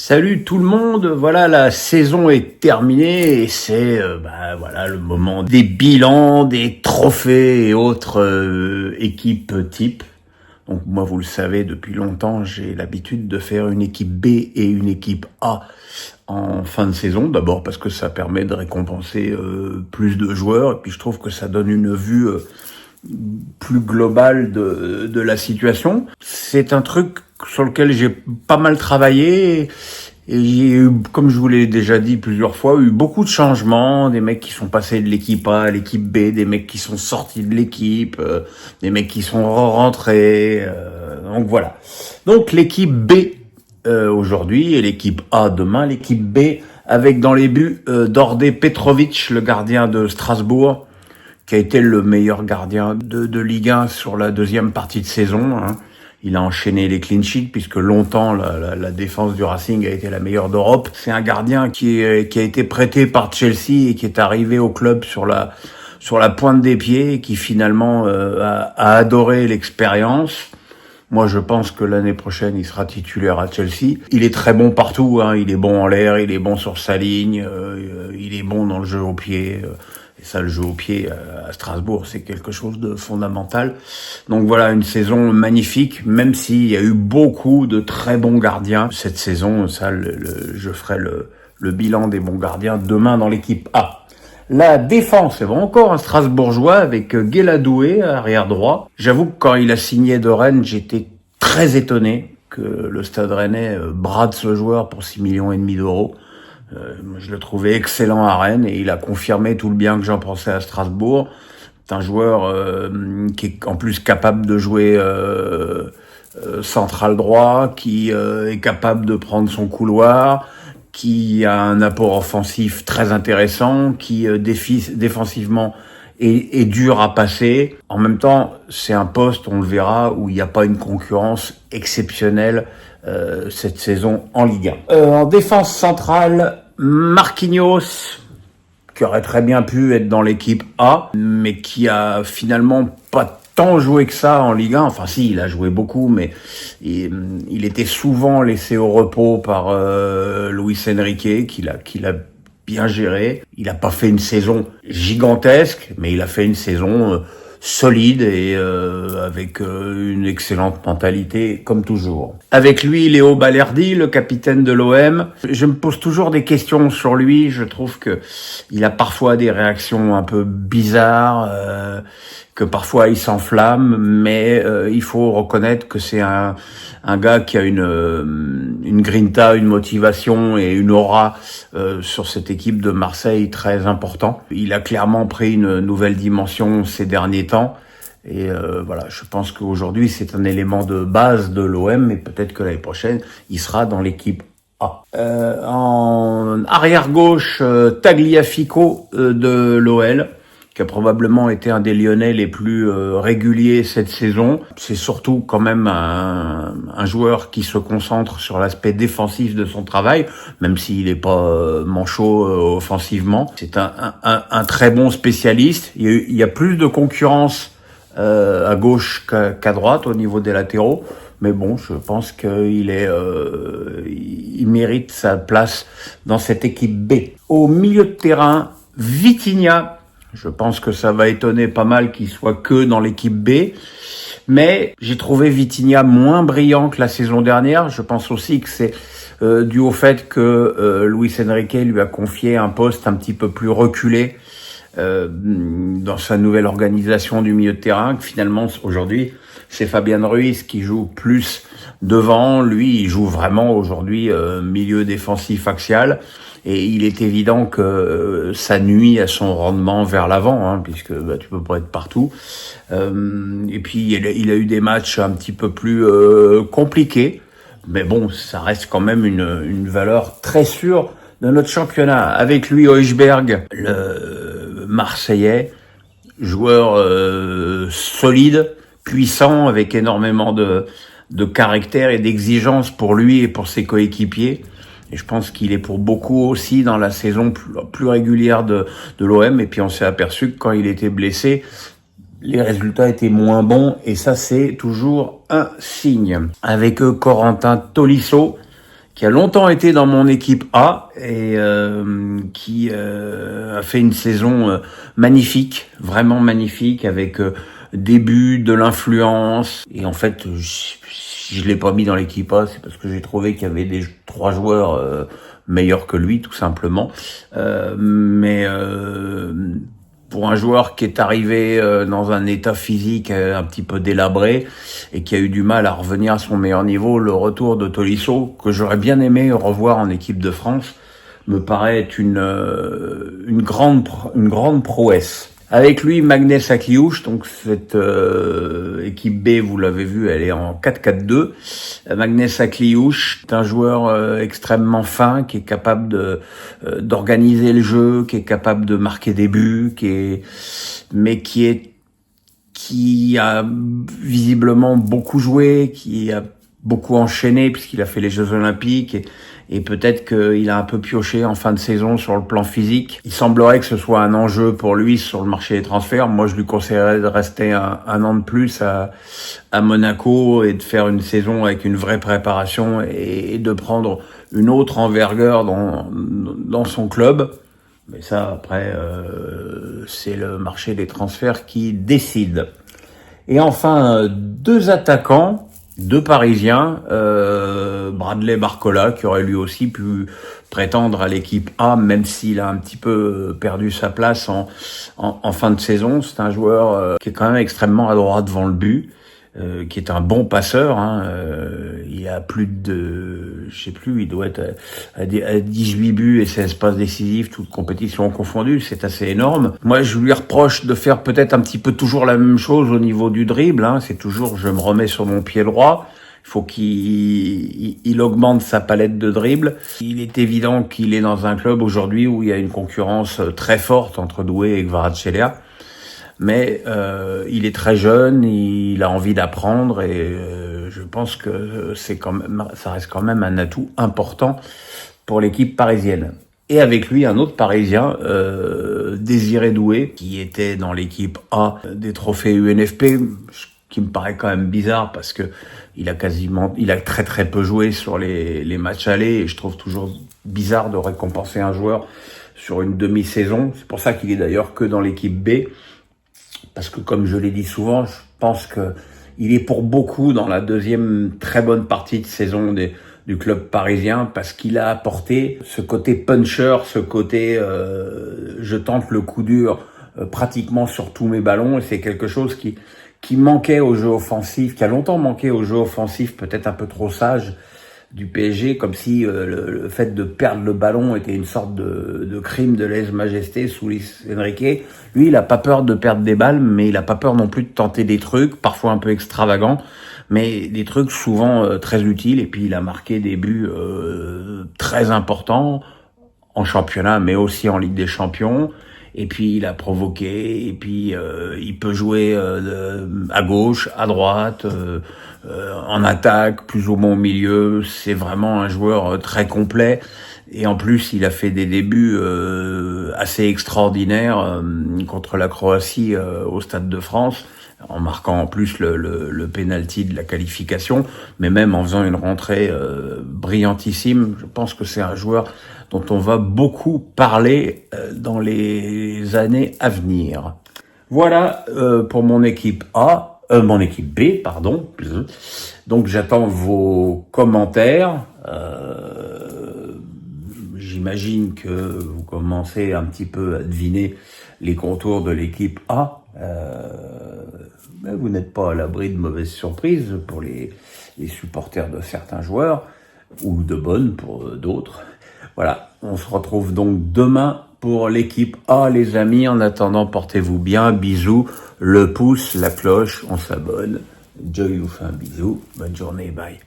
Salut tout le monde, voilà la saison est terminée et c'est voilà le moment des bilans, des trophées et autres équipes type. Donc moi vous le savez depuis longtemps j'ai l'habitude de faire une équipe B et une équipe A en fin de saison. D'abord parce que ça permet de récompenser plus de joueurs et puis je trouve que ça donne une vue plus globale de la situation. C'est un truc sur lequel j'ai pas mal travaillé et j'ai eu, comme je vous l'ai déjà dit plusieurs fois, eu beaucoup de changements, des mecs qui sont passés de l'équipe A à l'équipe B, des mecs qui sont sortis de l'équipe, des mecs qui sont rentrés, donc voilà. Donc l'équipe B aujourd'hui et l'équipe A demain, l'équipe B avec dans les buts Đorđe Petrović, le gardien de Strasbourg, qui a été le meilleur gardien de Ligue 1 sur la deuxième partie de saison. Il a enchaîné les clean sheets puisque longtemps la défense du Racing a été la meilleure d'Europe. C'est un gardien qui a été prêté par Chelsea et qui est arrivé au club sur la pointe des pieds et qui finalement a adoré l'expérience. Moi, je pense que l'année prochaine, il sera titulaire à Chelsea. Il est très bon partout, il est bon en l'air, il est bon sur sa ligne, il est bon dans le jeu au pied. Et ça, le jeu au pied à Strasbourg, c'est quelque chose de fondamental. Donc voilà, une saison magnifique, même s'il y a eu beaucoup de très bons gardiens. Cette saison, ça, je ferai le bilan des bons gardiens demain dans l'équipe A. La défense, c'est encore un Strasbourgeois avec Guéladoué, arrière droit. J'avoue que quand il a signé de Rennes, j'étais très étonné que le Stade Rennais brade ce joueur pour 6,5 millions d'euros. Je le trouvais excellent à Rennes et il a confirmé tout le bien que j'en pensais à Strasbourg. C'est un joueur qui est en plus capable de jouer central droit, qui est capable de prendre son couloir, qui a un apport offensif très intéressant, qui défensivement est dur à passer. En même temps, c'est un poste, on le verra, où il n'y a pas une concurrence exceptionnelle cette saison en Ligue 1. En défense centrale, Marquinhos, qui aurait très bien pu être dans l'équipe A, mais qui a finalement pas tant joué que ça en Ligue 1. Enfin si, il a joué beaucoup, mais il était souvent laissé au repos par Luis Enrique, qu'il a bien géré. Il a pas fait une saison gigantesque, mais il a fait une saison solide et avec une excellente mentalité, comme toujours. Avec lui, Léo Balerdi, le capitaine de l'OM. Je me pose toujours des questions sur lui. Je trouve que il a parfois des réactions un peu bizarres, que parfois il s'enflamme, mais il faut reconnaître que c'est un gars qui a une grinta, une motivation et une aura sur cette équipe de Marseille très important. Il a clairement pris une nouvelle dimension ces derniers temps. Et voilà, je pense qu'aujourd'hui c'est un élément de base de l'OM, mais peut-être que l'année prochaine il sera dans l'équipe A. En arrière gauche, Tagliafico de l'OL, qui a probablement été un des Lyonnais les plus réguliers cette saison. C'est surtout quand même un joueur qui se concentre sur l'aspect défensif de son travail, même s'il n'est pas manchot offensivement. C'est un très bon spécialiste. Il y a plus de concurrence à gauche qu'à droite au niveau des latéraux. Mais bon, je pense qu'il il mérite sa place dans cette équipe B. Au milieu de terrain, Vitinha. Je pense que ça va étonner pas mal qu'il soit que dans l'équipe B. Mais j'ai trouvé Vitinha moins brillant que la saison dernière. Je pense aussi que c'est dû au fait que Luis Enrique lui a confié un poste un petit peu plus reculé dans sa nouvelle organisation du milieu de terrain, que finalement aujourd'hui c'est Fabian Ruiz qui joue plus devant. Lui, il joue vraiment aujourd'hui milieu défensif axial, et il est évident que ça nuit à son rendement vers l'avant, puisque tu peux pas être partout. Et puis il a eu des matchs un petit peu plus compliqués, mais bon, ça reste quand même une valeur très sûre de notre championnat. Avec lui, Højbjerg, le Marseillais, joueur solide, puissant, avec énormément de caractère et d'exigence pour lui et pour ses coéquipiers. Et je pense qu'il est pour beaucoup aussi dans la saison plus régulière de l'OM. Et puis on s'est aperçu que quand il était blessé, les résultats étaient moins bons. Et ça, c'est toujours un signe. Avec eux, Corentin Tolisso, qui a longtemps été dans mon équipe A et qui a fait une saison magnifique, vraiment magnifique, avec des buts, de l'influence. Et en fait, si je l'ai pas mis dans l'équipe A, c'est parce que j'ai trouvé qu'il y avait 3 joueurs meilleurs que lui, tout simplement. Mais pour un joueur qui est arrivé dans un état physique un petit peu délabré et qui a eu du mal à revenir à son meilleur niveau, le retour de Tolisso, que j'aurais bien aimé revoir en équipe de France, me paraît être une grande prouesse. Avec lui, Magnès Sakliouche, donc cette équipe B, vous l'avez vu, elle est en 4-4-2. Magnès Sakliouche est un joueur extrêmement fin, qui est capable d'organiser le jeu, qui est capable de marquer des buts, qui a visiblement beaucoup joué, qui a beaucoup enchaîné puisqu'il a fait les Jeux Olympiques et peut-être qu'il a un peu pioché en fin de saison sur le plan physique. Il semblerait que ce soit un enjeu pour lui sur le marché des transferts. Moi, je lui conseillerais de rester un an de plus à Monaco et de faire une saison avec une vraie préparation et de prendre une autre envergure dans son club. Mais ça, après, c'est le marché des transferts qui décide. Et enfin, 2 attaquants, 2 Parisiens, Bradley Barcola, qui aurait lui aussi pu prétendre à l'équipe A, même s'il a un petit peu perdu sa place en fin de saison. C'est un joueur qui est quand même extrêmement adroit devant le but, qui est un bon passeur. Il a plus de, je sais plus, il doit être à 18 buts et 16 passes décisives, toutes compétitions confondues. C'est assez énorme. Moi, je lui reproche de faire peut-être un petit peu toujours la même chose au niveau du dribble. C'est toujours, je me remets sur mon pied droit. Il faut qu'il augmente sa palette de dribble. Il est évident qu'il est dans un club aujourd'hui où il y a une concurrence très forte entre Doué et Kvaratskhelia. Mais il est très jeune, il a envie d'apprendre et je pense que ça reste quand même un atout important pour l'équipe parisienne. Et avec lui, un autre Parisien, Désiré Doué, qui était dans l'équipe A des trophées UNFP, qui me paraît quand même bizarre parce que il a très très peu joué sur les matchs allés et je trouve toujours bizarre de récompenser un joueur sur une demi-saison. C'est pour ça qu'il est d'ailleurs que dans l'équipe B. Parce que comme je l'ai dit souvent, je pense que il est pour beaucoup dans la deuxième très bonne partie de saison du club parisien parce qu'il a apporté ce côté puncher, ce côté je tente le coup dur pratiquement sur tous mes ballons et c'est quelque chose qui manquait au jeu offensif, qui a longtemps manqué au jeu offensif, peut-être un peu trop sage du PSG, comme si le fait de perdre le ballon était une sorte de crime de lèse-majesté sous Luis Enrique. Lui, il a pas peur de perdre des balles, mais il a pas peur non plus de tenter des trucs, parfois un peu extravagants, mais des trucs souvent très utiles. Et puis, il a marqué des buts très importants en championnat, mais aussi en Ligue des Champions. Et puis il a provoqué, et puis il peut jouer à gauche, à droite, en attaque, plus ou moins au milieu. C'est vraiment un joueur très complet. Et en plus, il a fait des débuts assez extraordinaires contre la Croatie au Stade de France, en marquant en plus le penalty de la qualification, mais même en faisant une rentrée brillantissime. Je pense que c'est un joueur dont on va beaucoup parler dans les années à venir. Voilà pour mon équipe A, mon équipe B, pardon. Donc j'attends vos commentaires. J'imagine que vous commencez un petit peu à deviner les contours de l'équipe A. Mais vous n'êtes pas à l'abri de mauvaises surprises pour les supporters de certains joueurs, ou de bonnes pour d'autres. Voilà, on se retrouve donc demain pour l'équipe A, les amis. En attendant, portez-vous bien, bisous, le pouce, la cloche, on s'abonne. Joy vous fait un bisou, bonne journée, bye.